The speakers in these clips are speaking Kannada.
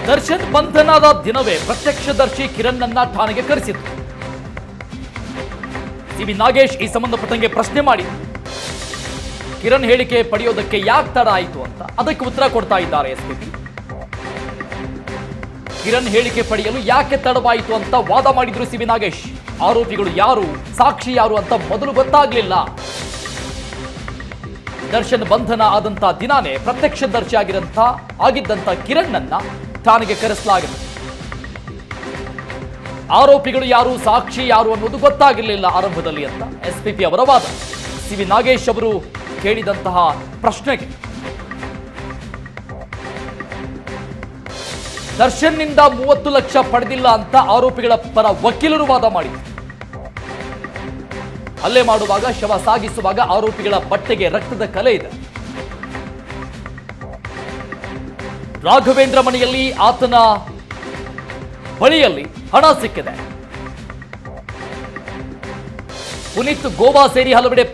ದರ್ಶನ್ ಬಂಧನದ ದಿನವೇ ಪ್ರತ್ಯಕ್ಷದರ್ಶಿ ಕಿರಣ್ ಅನ್ನ ಠಾಣೆಗೆ ಕರೆಸಿದ್ರು. ಸಿವಿ ನಾಗೇಶ್ ಈ ಸಂಬಂಧಪಟ್ಟಂಗೆ ಪ್ರಶ್ನೆ ಮಾಡಿ ಕಿರಣ್ ಹೇಳಿಕೆ ಪಡೆಯೋದಕ್ಕೆ ಯಾಕೆ ತಡ ಆಯಿತು ಅಂತ ಅದಕ್ಕೆ ಉತ್ತರ ಕೊಡ್ತಾ ಇದ್ದಾರೆ ಎಸ್ಪಿಪಿ. ಕಿರಣ್ ಹೇಳಿಕೆ ಪಡೆಯಲು ಯಾಕೆ ತಡವಾಯಿತು ಅಂತ ವಾದ ಮಾಡಿದ್ರು ಸಿವಿ ನಾಗೇಶ್. ಆರೋಪಿಗಳು ಯಾರು, ಸಾಕ್ಷಿ ಯಾರು ಅಂತ ಮೊದಲು ಗೊತ್ತಾಗ್ಲಿಲ್ಲ. ದರ್ಶನ್ ಬಂಧನ ಆದಂತ ದಿನಾನೇ ಪ್ರತ್ಯಕ್ಷದರ್ಶಿ ಆಗಿದ್ದಂತ ಕಿರಣ್ ಅನ್ನ ಠಾಣೆಗೆ ಕರೆಸಲಾಗಿದೆ. ಆರೋಪಿಗಳು ಯಾರು, ಸಾಕ್ಷಿ ಯಾರು ಅನ್ನೋದು ಗೊತ್ತಾಗಿರಲಿಲ್ಲ ಆರಂಭದಲ್ಲಿ ಅಂತ ಎಸ್ಪಿಪಿ ಅವರ ವಾದ. ಸಿವಿ ನಾಗೇಶ್ ಅವರು ಕೇಳಿದಂತಹ ಪ್ರಶ್ನೆಗೆ ದರ್ಶನ್ನಿಂದ 30 ಲಕ್ಷ ಪಡೆದಿಲ್ಲ ಅಂತ ಆರೋಪಿಗಳ ಪರ ವಕೀಲರು ವಾದ ಮಾಡಿದರು. ಹಲ್ಲೆ ಮಾಡುವಾಗ, ಶವ ಸಾಗಿಸುವಾಗ ಆರೋಪಿಗಳ ಬಟ್ಟೆಗೆ ರಕ್ತದ ಕಲೆ ಇದೆ. ರಾಘವೇಂದ್ರ ಮನೆಯಲ್ಲಿ ಆತನ ಬಳಿಯಲ್ಲಿ ಹಣ ಸಿಕ್ಕಿದೆ. ಪುನೀತ್ ಗೋವಾ ಸೇರಿ ಹಲವೆಡೆ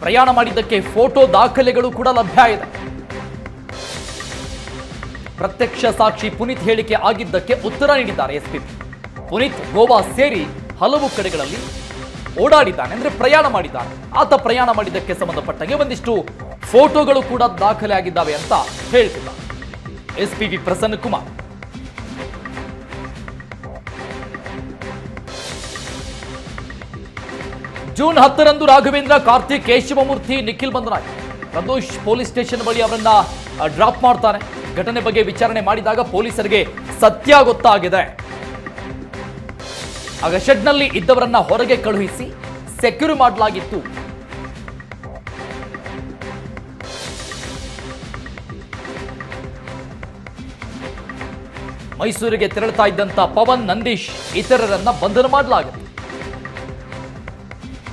ಪ್ರಯಾಣ ಮಾಡಿದ್ದಕ್ಕೆ ಫೋಟೋ ದಾಖಲೆಗಳು ಕೂಡ ಲಭ್ಯ ಇದೆ. ಪ್ರತ್ಯಕ್ಷ ಸಾಕ್ಷಿ ಪುನೀತ್ ಹೇಳಿಕೆ ಆಗಿದ್ದಕ್ಕೆ ಉತ್ತರ ನೀಡಿದ್ದಾರೆ ಎಸ್ಪಿಪಿ. ಪುನೀತ್ ಗೋವಾ ಸೇರಿ ಹಲವು ಕಡೆಗಳಲ್ಲಿ ಓಡಾಡಿದ್ದಾನೆ, ಅಂದ್ರೆ ಪ್ರಯಾಣ ಮಾಡಿದ್ದಾನೆ. ಆತ ಪ್ರಯಾಣ ಮಾಡಿದ್ದಕ್ಕೆ ಸಂಬಂಧಪಟ್ಟಂಗೆ ಒಂದಿಷ್ಟು ಫೋಟೋಗಳು ಕೂಡ ದಾಖಲೆ ಆಗಿದ್ದಾವೆ ಅಂತ ಹೇಳ್ತಿದ್ದಾರೆ ಎಸ್ಪಿಪಿ ಪ್ರಸನ್ನ ಕುಮಾರ್. ಜೂನ್ 10ರಂದು ರಾಘವೇಂದ್ರ, ಕಾರ್ತಿಕ್, ಕೇಶವಮೂರ್ತಿ, ನಿಖಿಲ್ ಬಂಧನ. ಪ್ರದೋಷ್ ಪೊಲೀಸ್ ಸ್ಟೇಷನ್ ಬಳಿ ಅವರನ್ನ ಡ್ರಾಪ್ ಮಾಡ್ತಾನೆ. ಘಟನೆ ಬಗ್ಗೆ ವಿಚಾರಣೆ ಮಾಡಿದಾಗ ಪೊಲೀಸರಿಗೆ ಸತ್ಯ ಗೊತ್ತಾಗಿದೆ. ಆಗ ಶೆಡ್ನಲ್ಲಿ ಇದ್ದವರನ್ನ ಹೊರಗೆ ಕಳುಹಿಸಿ ಸೆಕ್ಯೂರ್ ಮಾಡಲಾಗಿತ್ತು. ಮೈಸೂರಿಗೆ ತೆರಳುತ್ತಾ ಇದ್ದಂತ ಪವನ್, ನಂದೀಶ್ ಇತರರನ್ನ ಬಂಧನ ಮಾಡಲಾಗಿದೆ.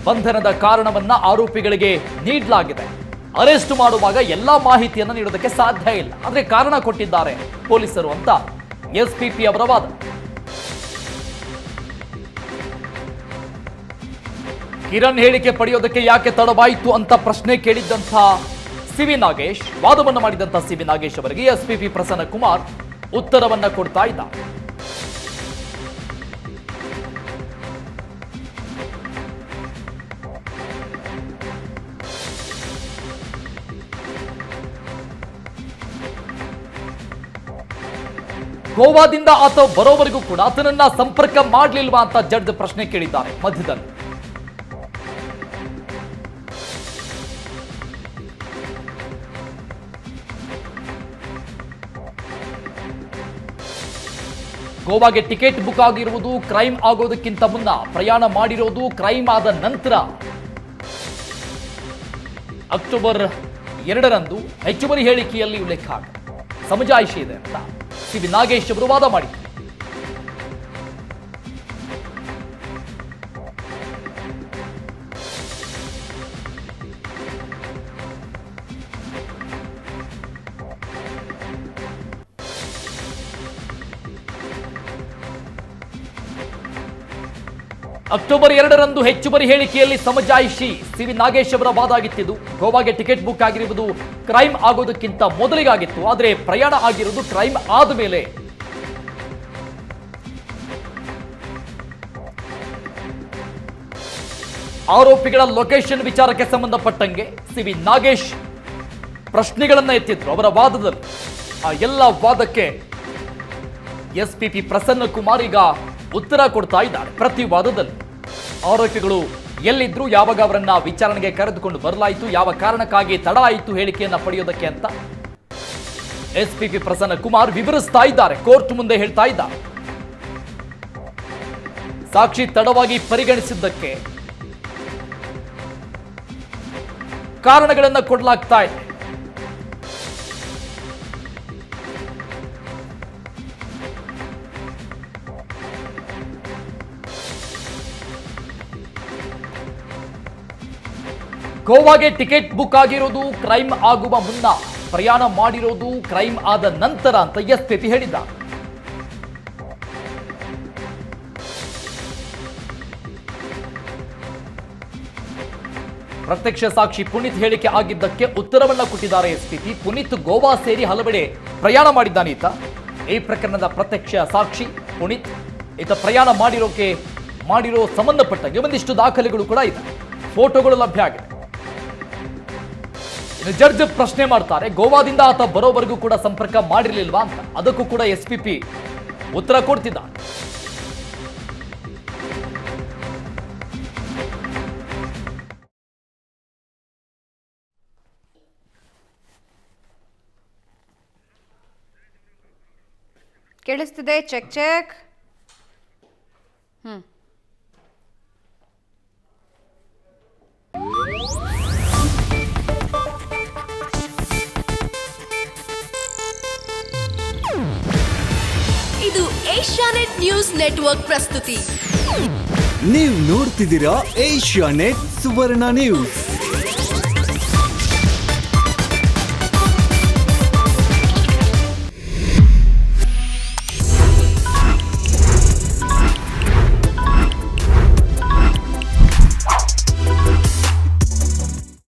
ಬಂಧನದ ಕಾರಣವನ್ನ ಆರೋಪಿಗಳಿಗೆ ನೀಡಲಾಗಿದೆ. ಅರೆಸ್ಟ್ ಮಾಡುವಾಗ ಎಲ್ಲಾ ಮಾಹಿತಿಯನ್ನು ನೀಡೋದಕ್ಕೆ ಸಾಧ್ಯ ಇಲ್ಲ, ಆದ್ರೆ ಕಾರಣ ಕೊಟ್ಟಿದ್ದಾರೆ ಪೊಲೀಸರು ಅಂತ ಎಸ್ಪಿಪಿ ಅವರ ವಾದ. ಕಿರಣ್ ಹೇಳಿಕೆ ಪಡೆಯೋದಕ್ಕೆ ಯಾಕೆ ತಡವಾಯಿತು ಅಂತ ಪ್ರಶ್ನೆ ಕೇಳಿದ್ದಂಥ ಸಿವಿ ನಾಗೇಶ್, ವಾದವನ್ನು ಮಾಡಿದಂಥ ಸಿವಿ ನಾಗೇಶ್ ಅವರಿಗೆ ಎಸ್ಪಿಪಿ ಪ್ರಸನ್ನ ಕುಮಾರ್ ಉತ್ತರವನ್ನ ಕೊಡ್ತಾ ಇದ್ದ. ಗೋವಾದಿಂದ ಆತ ಬರೋವರೆಗೂ ಕೂಡ ಆತನನ್ನ ಸಂಪರ್ಕ ಮಾಡಲಿಲ್ವಾ ಅಂತ ಜಡ್ಜ್ ಪ್ರಶ್ನೆ ಕೇಳಿದ್ದಾರೆ ಮಧ್ಯದಲ್ಲಿ. ಗೋವಾಗೆ ಟಿಕೆಟ್ ಬುಕ್ ಆಗಿರುವುದು ಕ್ರೈಮ್ ಆಗೋದಕ್ಕಿಂತ ಮುನ್ನ, ಪ್ರಯಾಣ ಮಾಡಿರೋದು ಕ್ರೈಮ್ ಆದ ನಂತರ. ಅಕ್ಟೋಬರ್ 2ರಂದು ಹೆಚ್ಚುವರಿ ಹೇಳಿಕೆಯಲ್ಲಿ ಉಲ್ಲೇಖ ಸಮಜಾಯಿಷಿ ಇದೆ ಅಂತ ಸಿವಿ ನಾಗೇಶ್ ಅವರು ವಾದ ಮಾಡಿದರು. ಅಕ್ಟೋಬರ್ 2ರಂದು ಹೆಚ್ಚುವರಿ ಹೇಳಿಕೆಯಲ್ಲಿ ಸಮಜಾಯಿಷಿ ಸಿವಿ ನಾಗೇಶ್ ಅವರ ವಾದ ಆಗಿತ್ತು. ಗೋವಾಗೆ ಟಿಕೆಟ್ ಬುಕ್ ಆಗಿರುವುದು ಕ್ರೈಮ್ ಆಗೋದಕ್ಕಿಂತ ಮೊದಲಿಗಾಗಿತ್ತು, ಆದರೆ ಪ್ರಯಾಣ ಆಗಿರುವುದು ಕ್ರೈಮ್ ಆದ ಮೇಲೆ. ಆರೋಪಿಗಳ ಲೊಕೇಶನ್ ವಿಚಾರಕ್ಕೆ ಸಂಬಂಧಪಟ್ಟಂಗೆ ಸಿವಿ ನಾಗೇಶ್ ಪ್ರಶ್ನೆಗಳನ್ನ ಎತ್ತಿದ್ರು ಅವರ ವಾದದಲ್ಲಿ. ಆ ಎಲ್ಲ ವಾದಕ್ಕೆ ಎಸ್ಪಿಪಿ ಪ್ರಸನ್ನ ಕುಮಾರ್ ಈಗ ಉತ್ತರ ಕೊಡ್ತಾ ಇದ್ದಾರೆ. ಪ್ರತಿ ವಾದದಲ್ಲಿ ಆರೋಪಿಗಳು ಎಲ್ಲಿದ್ರು, ಯಾವಾಗ ಅವರನ್ನ ವಿಚಾರಣೆಗೆ ಕರೆದುಕೊಂಡು ಬರಲಾಯಿತು, ಯಾವ ಕಾರಣಕ್ಕಾಗಿ ತಡ ಆಯಿತು ಹೇಳಿಕೆಯನ್ನ ಪಡೆಯೋದಕ್ಕೆ ಅಂತ ಎಸ್ಪಿಪಿ ಪ್ರಸನ್ನ ಕುಮಾರ್ ವಿವರಿಸ್ತಾ ಇದ್ದಾರೆ. ಕೋರ್ಟ್ ಮುಂದೆ ಹೇಳ್ತಾ ಇದ್ದಾರೆ, ಸಾಕ್ಷಿ ತಡವಾಗಿ ಪರಿಗಣಿಸಿದ್ದಕ್ಕೆ ಕಾರಣಗಳನ್ನ ಕೊಡಲಾಗ್ತಾ ಇದೆ. ಗೋವಾಗೆ ಟಿಕೆಟ್ ಬುಕ್ ಆಗಿರೋದು ಕ್ರೈಮ್ ಆಗುವ ಮುನ್ನ, ಪ್ರಯಾಣ ಮಾಡಿರೋದು ಕ್ರೈಮ್ ಆದ ನಂತರ ಅಂತ ಎಸ್ಪಿಪಿ ಹೇಳಿದ್ದ. ಪ್ರತ್ಯಕ್ಷ ಸಾಕ್ಷಿ ಪುನೀತ್ ಹೇಳಿಕೆ ಆಗಿದ್ದಕ್ಕೆ ಉತ್ತರವನ್ನ ಕೊಟ್ಟಿದ್ದಾರೆ ಎಸ್ಪಿಪಿ. ಪುನೀತ್ ಗೋವಾ ಸೇರಿ ಹಲವೆಡೆ ಪ್ರಯಾಣ ಮಾಡಿದ್ದಾನೆ ಈತ. ಈ ಪ್ರಕರಣದ ಪ್ರತ್ಯಕ್ಷ ಸಾಕ್ಷಿ ಪುನೀತ್ ಈತ ಪ್ರಯಾಣ ಮಾಡಿರೋ ಸಂಬಂಧಪಟ್ಟಂಗೆ ಒಂದಿಷ್ಟು ದಾಖಲೆಗಳು ಕೂಡ ಇದೆ, ಫೋಟೋಗಳು ಲಭ್ಯ ಆಗಿದೆ. ಇನ್ನು ಜಡ್ಜ್ ಪ್ರಶ್ನೆ ಮಾಡ್ತಾರೆ, ಗೋವಾದಿಂದ ಆತ ಬರೋವರೆಗೂ ಕೂಡ ಸಂಪರ್ಕ ಮಾಡಿರ್ಲಿಲ್ವಾ ಅಂತ. ಅದಕ್ಕೂ ಕೂಡ ಎಸ್ಪಿಪಿ ಉತ್ತರ ಕೊಡ್ತಿದ್ದಾರೆ. ಕೇಳಿಸ್ತಿದೆ, ಚೆಕ್. ಇದು ಏಷ್ಯಾನೆಟ್ ನ್ಯೂಸ್ ನೆಟ್ವರ್ಕ್ ಪ್ರಸ್ತುತಿ. ನೀವು ನೋಡ್ತಿದ್ದೀರಾ ಏಷ್ಯಾನೆಟ್ ಸುವರ್ಣ ನ್ಯೂಸ್.